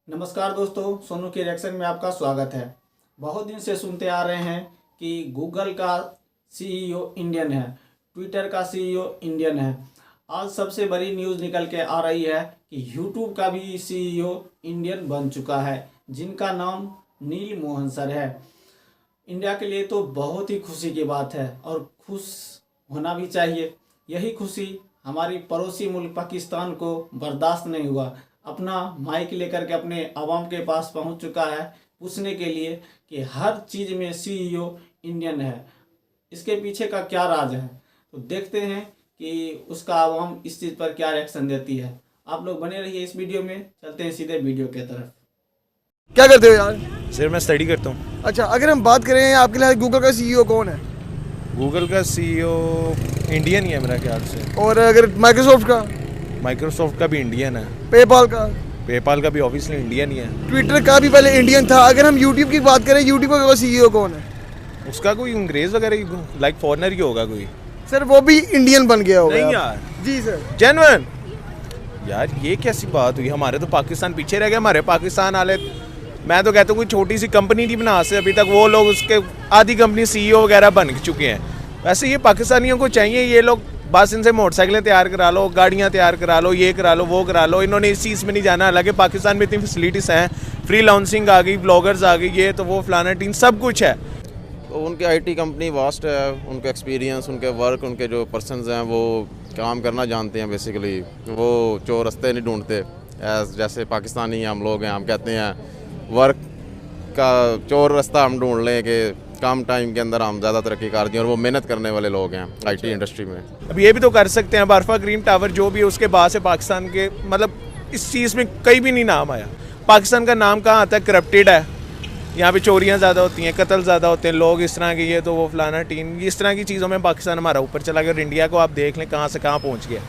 नमस्कार दोस्तों, सोनू के रिएक्शन में आपका स्वागत है। बहुत दिन से सुनते आ रहे हैं कि गूगल का सीईओ इंडियन है, ट्विटर का सीईओ इंडियन है। आज सबसे बड़ी न्यूज़ निकल के आ रही है कि यूट्यूब का भी सीईओ इंडियन बन चुका है, जिनका नाम नील मोहन सर है। इंडिया के लिए तो बहुत ही खुशी की बात है और खुश होना भी चाहिए। यही खुशी हमारी पड़ोसी मुल्क पाकिस्तान को बर्दाश्त नहीं हुआ। अपना माइक लेकर के अपने आवाम के पास पहुंच चुका है पूछने के लिए कि हर चीज़ में सीईओ इंडियन है, इसके पीछे का क्या राज है। तो देखते हैं कि उसका आवाम इस चीज़ पर क्या रिएक्शन देती है। आप लोग बने रहिए इस वीडियो में। चलते हैं सीधे वीडियो के तरफ। क्या करते हो यार? सर मैं स्टडी करता हूँ। अच्छा, अगर हम बात करें आपके लिए गूगल का सीईओ कौन है? गूगल का सीईओ इंडियन ही है मेरा ख्याल से। और अगर माइक्रोसॉफ्ट का? माइक्रोसॉफ्ट का भी इंडियन है। पेपाल का? पेपाल का भी ऑब्वियसली इंडियन ही है। ट्विटर का भी पहले इंडियन था। अगर हम यूट्यूब की बात करें, यूट्यूब का सीईओ कौन है? उसका कोई अंग्रेज वगैरह लाइक फॉरेनर ही होगा कोई। सर वो भी इंडियन बन गया होगा। नहीं यार। जी सर। जेन्युइन यार, ये कैसी बात हुई? हमारे तो पाकिस्तान पीछे रह गए। हमारे पाकिस्तान वाले, मैं तो कहता हूँ कोई छोटी सी कंपनी नहीं बना से अभी तक, वो लोग उसके आधी कंपनी सीईओ वगैरह बन चुके हैं। वैसे ये पाकिस्तानियों को चाहिए, ये लोग बस इनसे मोटरसाइकिलें तैयार करा लो, गाड़ियाँ तैयार करा लो, ये करा लो, वो करा लो। इन्होंने इस चीज़ में नहीं जाना। हालांकि पाकिस्तान में इतनी फैसिलिटीज़ हैं, फ्री लाउंसिंग आ गई, ब्लॉगर्स आ गई, ये तो वो फलाना टीम सब कुछ है। तो उनकी आईटी कंपनी वास्ट है, उनका एक्सपीरियंस, उनके वर्क, उनके जो पर्सनस हैं वो काम करना जानते हैं। बेसिकली वो चोर रास्ते नहीं ढूंढते। जैसे पाकिस्तानी हम लोग हैं, हम कहते हैं वर्क का चोर रास्ता हम ढूंढ लें कि कम टाइम के अंदर हम ज़्यादा तरक्की कर दें, और वो मेहनत करने वाले लोग हैं आईटी इंडस्ट्री में। अब ये भी तो कर सकते हैं। बर्फा ग्रीन टावर जो भी है उसके बाद से पाकिस्तान के, मतलब इस चीज़ में कहीं भी नहीं नाम आया। पाकिस्तान का नाम कहाँ आता है? करप्टेड है, यहाँ पे चोरियाँ ज़्यादा होती हैं, कत्ल ज़्यादा होते हैं, लोग इस तरह की, ये तो वो फलाना टीम, इस तरह की चीज़ों में पाकिस्तान हमारा ऊपर चला गया। और इंडिया को आप देख लें कहाँ से कहाँ पहुँच गया।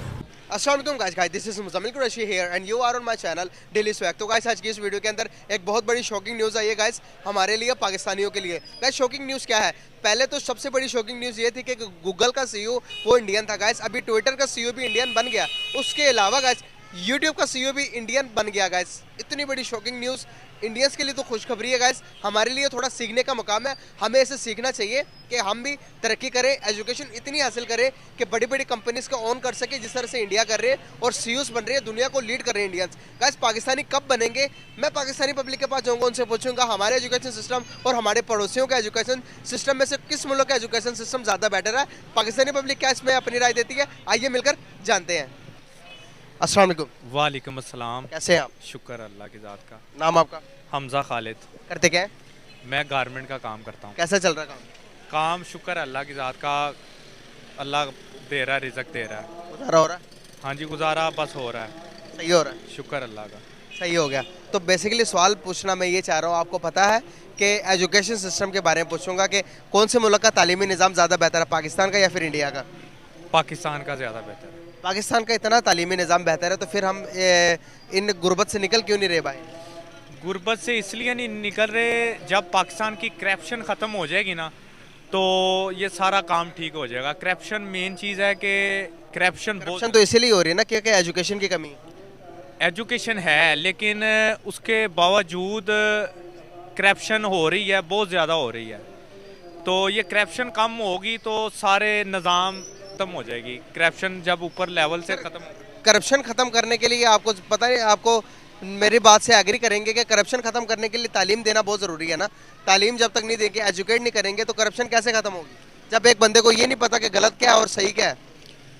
अस्सलाम guys, this is Muzammil Qureshi here and you are on my channel daily swag. तो गाइस आज की इस वीडियो के अंदर एक बहुत बड़ी शॉकिंग न्यूज़ आई है गाइस, हमारे लिए, पाकिस्तानियों के लिए। गाइस शॉकिंग न्यूज़ क्या है? पहले तो सबसे बड़ी शॉकिंग न्यूज़ ये थी कि गूगल का सीईओ वो इंडियन था गाइस। अभी ट्विटर का सीईओ भी इंडियन बन गया। उसके अलावा गाइस यूट्यूब का सीईओ भी इंडियन बन गया गाइस। इतनी बड़ी शॉकिंग न्यूज़ इंडियंस के लिए तो खुशखबरी है गाइस, हमारे लिए थोड़ा सीखने का मकाम है। हमें इसे सीखना चाहिए कि हम भी तरक्की करें, एजुकेशन इतनी हासिल करें कि बड़ी बड़ी कंपनीज का ऑन कर सके, जिस तरह से इंडिया कर रहे हैं और सीईओस बन रहे हैं, दुनिया को लीड कर रहे हैं इंडियंस। गाइस पाकिस्तानी कब बनेंगे? मैं पाकिस्तानी पब्लिक के पास जाऊँगा, उनसे पूछूंगा हमारे एजुकेशन सिस्टम और हमारे पड़ोसियों का एजुकेशन सिस्टम में से किस मुल्क का एजुकेशन सिस्टम ज़्यादा बेटर है। पाकिस्तानी पब्लिक क्या इसमें अपनी राय देती है, आइए मिलकर जानते हैं। अस्सलाम वालेकुम। वालेकुम अस्सलाम। कैसे हैं आप? शुक्र अल्लाह की ज़ात का। नाम आपका? हमज़ा खालिद। करते क्या है? मैं गारमेंट का काम करता हूँ। कैसा चल रहा है काम? काम शुक्र अल्लाह की ज़ात का, अल्लाह दे रहा है, रिज़्क दे रहा है। गुजारा हो रहा है? हाँ जी, गुजारा बस हो रहा है। सही हो रहा है? शुक्र अल्लाह का। सही हो गया। तो बेसिकली सवाल पूछना मैं ये चाह रहा हूँ, आपको पता है कि एजुकेशन सिस्टम के बारे में पूछूंगा कि कौन से मुल्क का तालीमी निज़ाम ज़्यादा बेहतर है, पाकिस्तान का या फिर इंडिया का? पाकिस्तान का ज़्यादा बेहतर है। पाकिस्तान का इतना तालीमी निज़ाम बेहतर है तो फिर हम इन गुर्बत से निकल क्यों नहीं रहे भाई? गुर्बत से इसलिए नहीं निकल रहे, जब पाकिस्तान की करप्शन ख़त्म हो जाएगी ना तो ये सारा काम ठीक हो जाएगा। करप्शन मेन चीज़ है कि करप्शन बहुत, तो इसीलिए हो रही है ना क्योंकि एजुकेशन की कमी। एजुकेशन है लेकिन उसके बावजूद करप्शन हो रही है, बहुत ज़्यादा हो रही है। तो ये करप्शन कम होगी तो सारे निज़ाम खत्म हो जाएगी। करप्शन जब ऊपर लेवल से खत्म, करप्शन ख़त्म करने के लिए आपको पता है, आपको मेरी बात से एग्री करेंगे कि करप्शन ख़त्म करने के लिए तालीम देना बहुत ज़रूरी है ना। तालीम जब तक नहीं देंगे, एजुकेट नहीं करेंगे तो करप्शन कैसे ख़त्म होगी, जब एक बंदे को ये नहीं पता कि गलत क्या है और सही क्या है।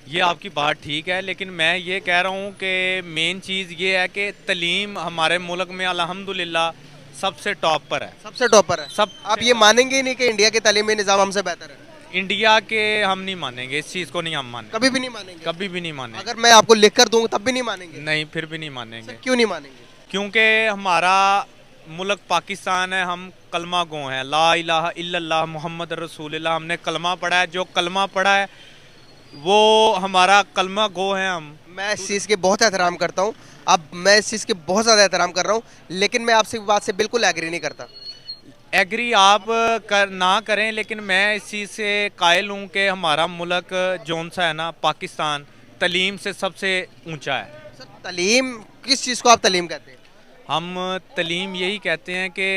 ये आपकी बात ठीक है, लेकिन मैं ये कह रहा हूँ कि मेन चीज़ ये है कि तालीम हमारे मुल्क में अल्हम्दुलिल्लाह सबसे टॉप पर है। सबसे टॉप पर है सब। आप ये मानेंगे ही नहीं कि इंडिया के तालीमी निज़ाम हमसे बेहतर है? इंडिया के हम नहीं मानेंगे, इस चीज़ को नहीं हम मानेंगे, कभी भी नहीं मानेंगे? कभी भी नहीं मानेंगे। अगर मैं आपको लिख कर दूँ तब भी नहीं मानेंगे? नहीं, फिर भी नहीं मानेंगे। क्यों नहीं मानेंगे? क्योंकि हमारा मुल्क पाकिस्तान है, हम कलमा गो हैं, ला इलाहा इल्लल्लाह मुहम्मद रसूलुल्लाह। हमने कलमा पढ़ा है, जो कलमा पढ़ा है वो हमारा कलमा गो है हम। मैं इस चीज़ के बहुत एहतराम करता हूँ, अब मैं इस चीज़ के बहुत ज़्यादा एहतराम कर रहा हूँ, लेकिन मैं आपसे बात से बिल्कुल एग्री नहीं करता। एग्री आप ना करें, लेकिन मैं इस चीज़ से कायल हूँ कि हमारा मुल्क जौन सा है ना, पाकिस्तान, तालीम से सबसे ऊंचा है। सर तालीम किस चीज़ को आप तालीम कहते हैं? हम तलीम यही कहते हैं कि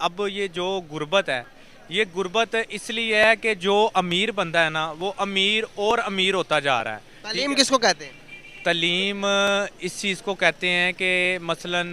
अब ये जो गुर्बत है, ये गुर्बत इसलिए है कि जो अमीर बंदा है ना, वो अमीर और अमीर होता जा रहा है। तालीम किसको कहते हैं? तलीम इस चीज़ को कहते हैं कि मसलन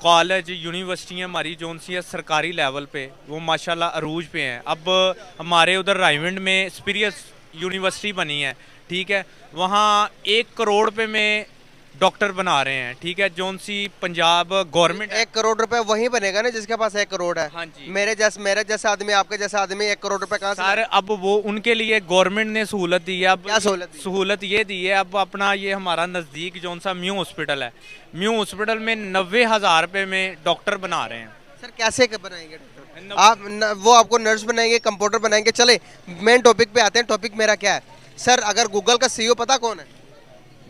कॉलेज यूनिवर्सिटियाँ हमारी जो सी है सरकारी लेवल पे, वो माशाल्लाह अरूज पे हैं। अब हमारे उधर रायवंड में स्पीरियस यूनिवर्सिटी बनी है, ठीक है, वहाँ 1 करोड़ पे में डॉक्टर बना रहे हैं, ठीक है, जोन सी पंजाब गवर्नमेंट। 1 करोड़ रुपए वही बनेगा ना जिसके पास 1 करोड़ है। हाँ जी। मेरे जैसा आदमी, आपके जैसा आदमी 1 करोड़ रुपए कहाँ से सर अब वो उनके लिए गवर्नमेंट ने सहूलत दी है। अब क्या सहूलत दी? सहूलत ये दी है, अब अपना ये हमारा नज़दीक जोन सा म्यू हॉस्पिटल है, म्यू हॉस्पिटल में 90,000 रुपये में डॉक्टर बना रहे हैं। सर कैसे बनाएंगे डॉक्टर? वो आपको नर्स बनाएंगे, कंप्यूटर बनाएंगे। चले मेन टॉपिक पे आते हैं। टॉपिक मेरा क्या है सर? अगर गूगल का सीईओ पता कौन है?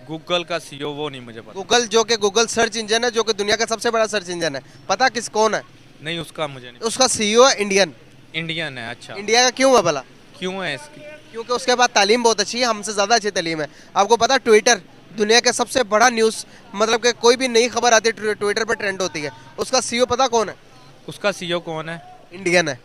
गूगल का सीईओ वो नहीं मुझे पता। गूगल जो कि गूगल सर्च इंजन है, जो कि दुनिया का सबसे बड़ा सर्च इंजन है, पता किस कौन है? नहीं, उसका मुझे नहीं। उसका सीईओ है इंडियन। इंडियन है। अच्छा, इंडिया का क्यों है भला? क्यों है इसकी? क्योंकि उसके बाद तालीम बहुत अच्छी है, हमसे ज़्यादा अच्छी तालीम है। आपको पता ट्विटर दुनिया का सबसे बड़ा न्यूज़, मतलब कि कोई भी नई खबर आती है ट्विटर पर ट्रेंड होती है। उसका सीईओ पता कौन है? उसका सीईओ कौन है? इंडियन है।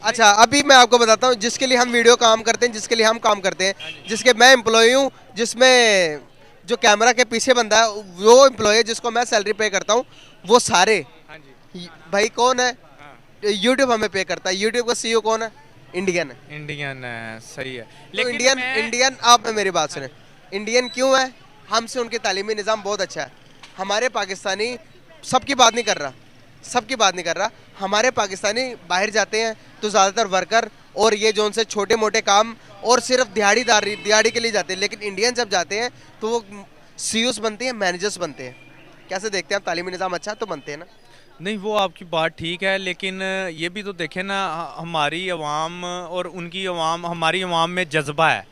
अच्छा, अभी मैं आपको बताता हूँ जिसके लिए हम वीडियो काम करते हैं, जिसके लिए हम काम करते हैं, जिसके मैं एम्प्लॉय हूँ, जिसमें जो कैमरा के पीछे बंदा है वो एम्प्लॉय है, जिसको मैं सैलरी पे करता हूँ, वो सारे भाई कौन है? यूट्यूब हमें पे करता है। यूट्यूब का सीईओ कौन है? इंडियन है। इंडियन है, सही है। तो इंडियन आप मेरी बात सुने, इंडियन क्यों है? हमसे उनके तालीमी निज़ाम बहुत अच्छा है। हमारे पाकिस्तानी सबकी बात नहीं कर रहा, सबकी बात नहीं कर रहा, हमारे पाकिस्तानी बाहर जाते हैं तो ज़्यादातर वर्कर और ये जो उनसे छोटे मोटे काम और सिर्फ दिहाड़ी के लिए जाते हैं। लेकिन इंडियन जब जाते हैं तो वो सीईओस बनते हैं, मैनेजर्स बनते हैं। कैसे देखते हैं आप? तालीमी निज़ाम अच्छा तो बनते हैं ना? नहीं, वो आपकी बात ठीक है, लेकिन ये भी तो देखें ना, हमारी अवाम और उनकी अवाम, हमारी अवाम में जज्बा है,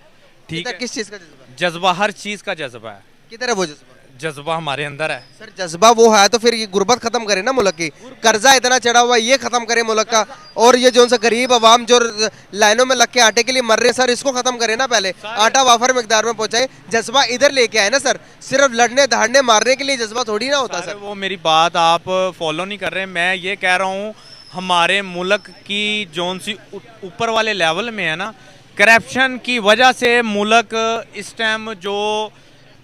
ठीक है। किस चीज़ का जज्बा? जज्बा, हर चीज़ का जज्बा है। किधर है वो जज्बा? जज्बा हमारे अंदर है। सर जज्बा वो है तो फिर ये गुर्बत खत्म करे ना मुल्क की। कर्जा इतना चढ़ा हुआ है, ये खत्म करे मुल्क का। और ये जो सा गरीब अवाम जो लाइनों में लग के आटे के लिए मर रहे हैं, सर इसको खत्म करे ना। पहले आटा वाफर मिकदार में पहुंचाए, जज्बा इधर लेके आए ना सर। सिर्फ लड़ने दहाड़ने मारने के लिए जज्बा थोड़ी ना होता सर। वो मेरी बात आप फॉलो नहीं कर रहे। मैं ये कह रहा हूँ हमारे मुल्क की जोन सी ऊपर वाले लेवल में है ना, करप्शन की वजह से मुल्क इस टाइम जो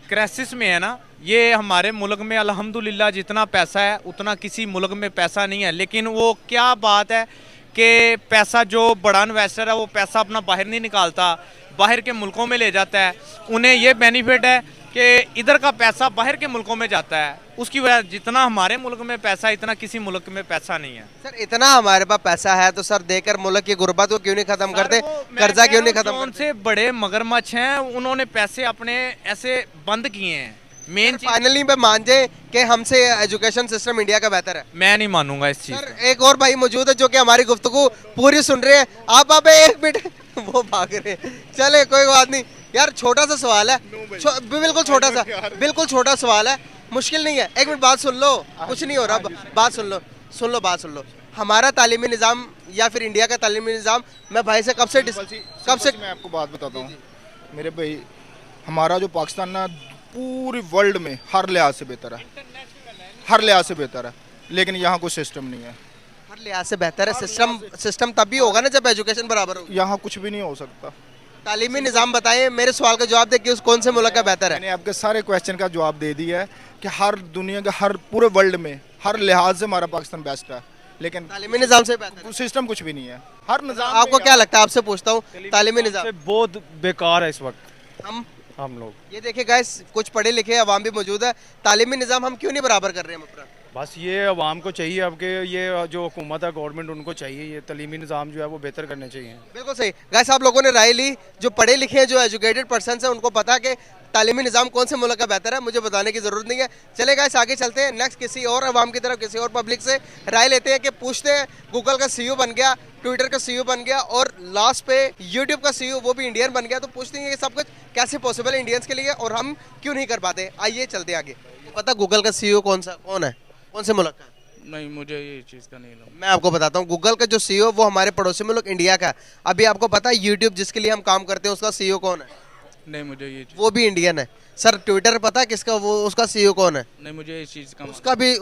क्राइसिस में है ना, ये हमारे मुल्क में अल्हम्दुलिल्लाह जितना पैसा है उतना किसी मुल्क में पैसा नहीं है। लेकिन वो क्या बात है कि पैसा जो बड़ा इन्वेस्टर है वो पैसा अपना बाहर नहीं निकालता, बाहर के मुल्कों में ले जाता है। उन्हें ये बेनिफिट है कि इधर का पैसा बाहर के मुल्कों में जाता है, उसकी वजह जितना हमारे मुल्क में पैसा इतना किसी मुल्क में पैसा नहीं है। सर इतना हमारे पास पैसा है तो सर देकर मुल्क की गुर्बत को क्यों नहीं खत्म करते? कर्जा क्यों नहीं खत्म करते? से बड़े मगरमच्छ हैं, उन्होंने पैसे अपने ऐसे बंद किए हैं। मेन फाइनली पे मान जाए कि हमसे एजुकेशन सिस्टम इंडिया का बेहतर है। मैं नहीं मानूंगा इस चीज। सर एक और भाई मौजूद है जो कि हमारी गुफ्तगू पूरी सुन रहे हैं। आप एक मिनट वो भाग रहे हैं। चले कोई बात नहीं यार, छोटा सा सवाल है, बिल्कुल छोटा सवाल है, मुश्किल नहीं है। एक मिनट बात सुन लो, कुछ नहीं हो रहा, बात सुन लो। हमारा तालीमी निज़ाम या फिर इंडिया का तालीमी निज़ाम, मैं भाई से कब से मैं आपको बात बताता हूँ मेरे भाई, हमारा जो पाकिस्तान ना पूरी वर्ल्ड में हर लिहाज से बेहतर है, हर लिहाज से बेहतर है। लेकिन यहाँ कोई सिस्टम नहीं है। हर लिहाज से बेहतर है। सिस्टम तभी होगा ना जब एजुकेशन बराबर होगी। यहाँ कुछ भी नहीं हो सकता। तालीमी निज़ाम बताइए, मेरे सवाल का जवाब देखिए, कौन से मुल्क का बेहतर है? मैंने आपके सारे क्वेश्चन का जवाब दे दिया है कि हर दुनिया के हर पूरे वर्ल्ड में हर लिहाज से हमारा पाकिस्तान बेस्ट है। लेकिन तालीमी निज़ाम से बेहतर सिस्टम कुछ भी नहीं है। हर निज़ाम आपको क्या लगता है? आपसे पूछता हूँ, तालीमी निज़ाम बहुत बेकार है इस वक्त। हम लोग ये देखिए गाइस, कुछ पढ़े लिखे अवाम भी मौजूद है। तालीमी निज़ाम हम क्यों नहीं बराबर कर रहे हैं अपना? बस ये अवाम को चाहिए अब के ये जो हुकूमत है, गवर्नमेंट, उनको चाहिए ये तालीमी निज़ाम जो है वो बेहतर करने चाहिए। बिल्कुल सही गाइस, आप लोगों ने राय ली। जो पढ़े लिखे हैं, जो एजुकेटेड पर्सन है, उनको पता कि तालीमी निज़ाम कौन से मुल्क का बेहतर है। मुझे बताने की ज़रूरत नहीं है। चले गाइस आगे चलते हैं, नेक्स्ट किसी और अवाम की तरफ, किसी और पब्लिक से राय लेते हैं कि पूछते हैं। गूगल का सीईओ बन गया, ट्विटर का सीईओ बन गया और लास्ट पे यूट्यूब का सीईओ वो भी इंडियन बन गया, तो पूछते हैं ये सब कुछ कैसे पॉसिबल है इंडियंस के लिए और हम क्यों नहीं कर पाते? आइए चलते आगे। पता गूगल का सीईओ कौन है, कौन से मुल्क का? नहीं, मुझे ये चीज़ का नहीं लगा। मैं आपको बताता हूँ, गूगल का जो सीईओ वो हमारे पड़ोसी मुल्क इंडिया का है। अभी आपको पता है यूट्यूब जिसके लिए हम काम करते हैं उसका सीईओ कौन है? नहीं मुझे ये वो भी इंडियन है। सर ट्विटर पता है किसका, वो उसका सीईओ कौन है? नहीं मुझे इस चीज़ का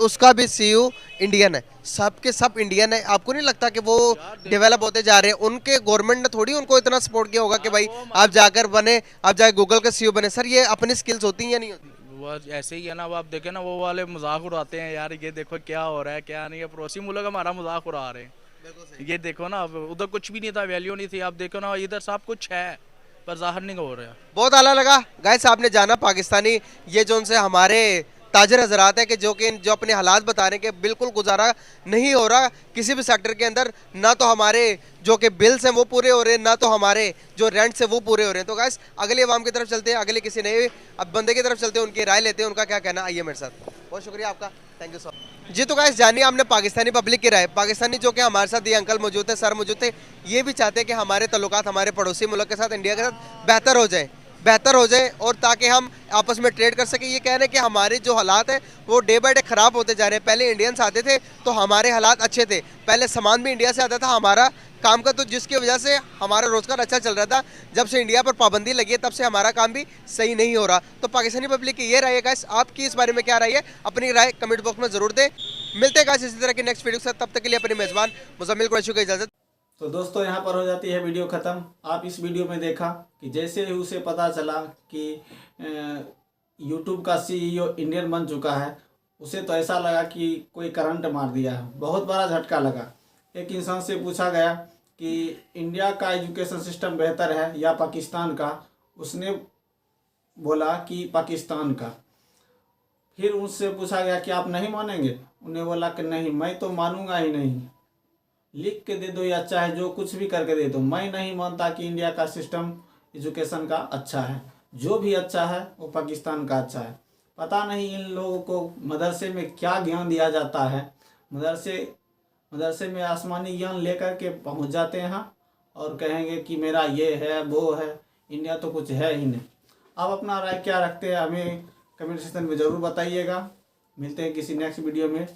उसका भी सीईओ इंडियन है। सबके सब इंडियन है। आपको नहीं लगता कि वो डेवलप होते जा रहे हैं? उनके गवर्नमेंट ने थोड़ी उनको इतना सपोर्ट किया होगा कि भाई आप जाकर बने, आप जाके गूगल का सीईओ बने। सर ये अपनी स्किल्स होती हैं या नहीं होती? वो ऐसे ही है ना। अब आप देखें ना, वो वाले मजाक उड़ाते हैं यार, ये देखो क्या हो रहा है क्या नहीं है, पड़ोसी मुल्क हमारा मजाक उड़ा रहे हैं। ये देखो ना, अब उधर कुछ भी नहीं था, वैल्यू नहीं थी। आप देखो ना, इधर सब कुछ है पर जाहिर नहीं हो रहा। बहुत आला लगा गाइस, आपने जाना पाकिस्तानी ये जो उनसे हमारे ताजर हजरात है कि जो अपने हालात बता रहे हैं कि बिल्कुल गुजारा नहीं हो रहा किसी भी सेक्टर के अंदर। ना तो हमारे जो कि बिल्स हैं वो पूरे हो रहे हैं, ना तो हमारे जो रेंट्स हैं वो पूरे हो रहे हैं। तो गाइस अगले अवाम की तरफ चलते हैं, अगले किसी नए अब बंदे की तरफ चलते हैं, उनकी राय लेते हैं, उनका क्या कहना। आइए मेरे साथ। बहुत शुक्रिया आपका, थैंक यू सो मच। जी तो गाइस जानिए हमने पाकिस्तानी पब्लिक की राय। पाकिस्तानी जो कि हमारे साथ ये अंकल मौजूद थे, सर मौजूद थे, ये भी चाहते हैं कि हमारे तल्लुकात हमारे पड़ोसी मुल्क के साथ, इंडिया के साथ बेहतर हो जाए और ताकि हम आपस में ट्रेड कर सकें। ये कह रहे हैं कि हमारे जो हालात हैं वो डे बाय डे ख़राब होते जा रहे हैं। पहले इंडियंस आते थे तो हमारे हालात अच्छे थे, पहले सामान भी इंडिया से आता था हमारा काम का, तो जिसकी वजह से हमारा रोज़गार अच्छा चल रहा था। जब से इंडिया पर पाबंदी लगी है तब से हमारा काम भी सही नहीं हो रहा। तो पाकिस्तानी पब्लिक की ये राय है गाइस, आपकी इस बारे में क्या राय है? अपनी राय कमेंट बॉक्स में ज़रूर दें। मिलते हैं गाइस इसी तरह की नेक्स्ट वीडियो के साथ, तब तक के लिए अपने मेज़बान मुज़म्मिल कुरैशी को इजाज़त। तो दोस्तों यहाँ पर हो जाती है वीडियो ख़त्म। आप इस वीडियो में देखा कि जैसे ही उसे पता चला कि यूट्यूब का सीईओ इंडियन बन चुका है, उसे तो ऐसा लगा कि कोई करंट मार दिया है, बहुत बड़ा झटका लगा। एक इंसान से पूछा गया कि इंडिया का एजुकेशन सिस्टम बेहतर है या पाकिस्तान का, उसने बोला कि पाकिस्तान का। फिर उससे पूछा गया कि आप नहीं मानेंगे, उन्हें बोला कि नहीं मैं तो मानूंगा ही नहीं, लिख के दे दो या चाहे जो कुछ भी करके दे दो, मैं नहीं मानता कि इंडिया का सिस्टम एजुकेशन का अच्छा है। जो भी अच्छा है वो पाकिस्तान का अच्छा है। पता नहीं इन लोगों को मदरसे में क्या ज्ञान दिया जाता है। मदरसे में आसमानी ज्ञान लेकर के पहुंच जाते हैं और कहेंगे कि मेरा ये है वो है। इंडिया तो कुछ है ही नहीं। आप अपना राय क्या रखते हैं हमें कमेंट सेक्शन में ज़रूर बताइएगा। मिलते हैं किसी नेक्स्ट वीडियो में।